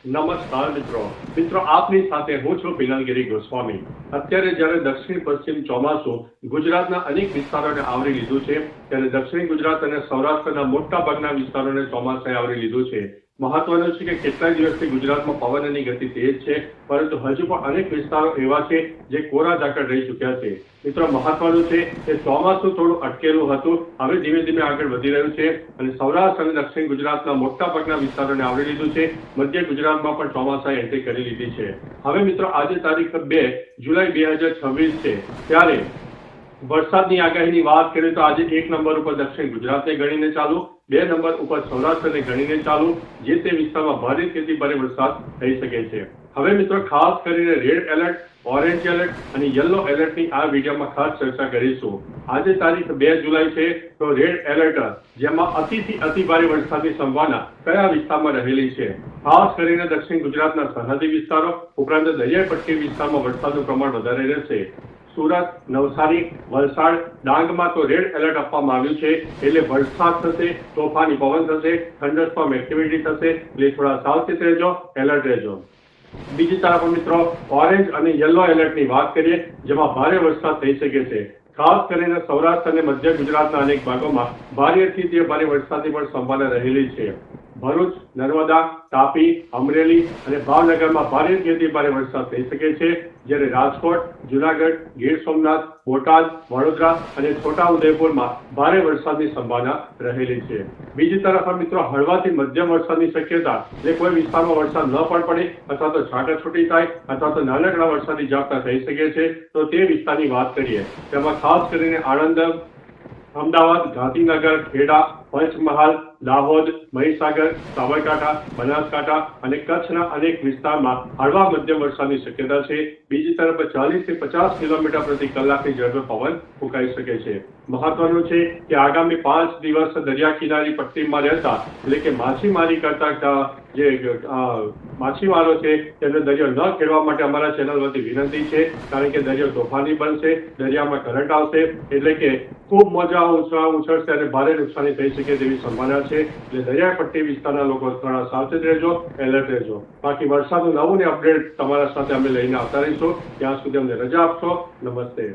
નમસ્કાર મિત્રો આપની સાથે હું છું પિનલગીરી ગોસ્વામી। અત્યારે જ્યારે દક્ષિણ પશ્ચિમ ચોમાસું ગુજરાતના અનેક વિસ્તારોને આવરી લીધું છે, ત્યારે દક્ષિણ ગુજરાત અને સૌરાષ્ટ્રના મોટા ભાગના વિસ્તારોને ચોમાસાએ આવરી લીધું છે। મહત્વનું છે કે કેટલાય દિવસથી ગુજરાતમાં પવનની ગતિ તેજ છે, પરંતુ હજુ પણ અનેક વિસ્તારો એવા છે જે કોરા ઝાકળ રહી ચૂક્યા છે। મિત્રો મહત્વનું છે કે ચોમાસું થોડું અટકેલું હતું, હવે ધીમે ધીમે આગળ વધી રહ્યું છે અને સૌરાષ્ટ્ર અને દક્ષિણ ગુજરાતના મોટા ભાગના વિસ્તારોને આવરી લીધું છે। મધ્ય ગુજરાતમાં પણ ચોમાસાએ એન્ટ્રી કરી લીધી છે। હવે મિત્રો આજે તારીખ 2 જુલાઈ 2026 છે, ત્યારે વરસાદની આગાહીની વાત કરીએ તો આજે 1 નંબર ઉપર દક્ષિણ ગુજરાતને ગણીને ચાલુ, 2 નંબર ઉપર સૌરાષ્ટ્રને ગણીને ચાલુ, જે તે વિસ્તારમાં ભારેથી ભારે વરસાદ થઈ શકે છે। હવે મિત્રો ખાસ કરીને રેડ એલર્ટ, ઓરેન્જ એલર્ટ અને યલો એલર્ટની આ વિડીયોમાં ખાસ ચર્ચા કરીશું। આજે તારીખ 2 જુલાઈ છે, તો રેડ એલર્ટ જેમાં અતિથી અતિ ભારે વરસાદની સંભાવના કયા વિસ્તારમાં રહેલી છે? ખાસ કરીને દક્ષિણ ગુજરાતના સરહદી વિસ્તારો ઉપરાંત દરિયાઈ પટ્ટી વિસ્તારમાં વરસાદનું પ્રમાણ વધારે રહેશે। સુરત, નવસારી, વલસાડ, ડાંગમાં તો રેડ એલર્ટ આપવામાં આવ્યું છે, એટલે વરસાદ થશે, તોફાની પવન થશે, થંડરસ્ટોર્મ એક્ટિવિટી થશે, એટલે થોડા સાવચેત રહેજો, એલર્ટ રહેજો। બીજી તરફ મિત્રો ઓરેન્જ અને યલો એલર્ટની વાત કરીએ, જેમાં ભારે વરસાદ થઈ શકે છે। ખાસ કરીને સૌરાષ્ટ્ર અને મધ્ય ગુજરાતના અનેક ભાગોમાં ભારેથી ભારે વરસાદની પણ સંભાવના રહેલી છે। ભરૂચ, નર્મદા, તાપી, અમરેલી અને ભાવનગરમાં ભારેથી ભારે વરસાદ થઈ શકે છે, જ્યારે રાજકોટ, જુનાગઢ, ગીર સોમનાથ, બોટાદ, વડોદરા અને છોટાઉદેપુરમાં ભારે વરસાદની સંભાવના રહેલી છે। બીજી તરફ મિત્રો હળવાથી મધ્યમ વરસાદની શક્યતા, જે કોઈ વિસ્તારમાં વરસાદ ન પણ પડે અથવા તો છાંટાછૂટી થાય અથવા તો નાનકડા વરસાદી ઝાપટા થઈ શકે છે, તો તે વિસ્તારની વાત કરીએ, તેમાં ખાસ કરીને આણંદ, અમદાવાદ, ગાંધીનગર, ખેડા, પંચમહાલ, દાહોદ, મહીસાગર, સાબરકાંઠા, બનાસકાંઠા અને કચ્છના અનેક વિસ્તારમાં હળવા મધ્યમ વરસાદની શક્યતા છે। બીજી તરફ 40 થી 50 કિલોમીટર પ્રતિ કલાકની ઝડપે પવન ફૂંકાઈ શકે છે। મહત્વનું છે કે આગામી 5 દિવસ દરિયા કિનારી પટ્ટીમાં રહેતા, એટલે કે માછીમારી કરતા જે માછીમારો છે તેમને દરિયો ન ખેડવા માટે અમારા ચેનલ વતી વિનંતી છે, કારણ કે દરિયો તોફાની બનશે, દરિયામાં કરંટ આવશે, એટલે કે ખૂબ મોજા ઉછળશે અને ભારે નુકસાની થઈ શકે તેવી સંભાવના છે। એટલે દરિયા પટ્ટી વિસ્તારના લોકો થોડા સાવચેત રહેજો, એલર્ટ રહેજો। બાકી વરસાદનું નવું ને અપડેટ તમારા સાથે અમે લઈને આવતા રહીશું। ત્યાં સુધી અમને રજા આપશો। નમસ્તે।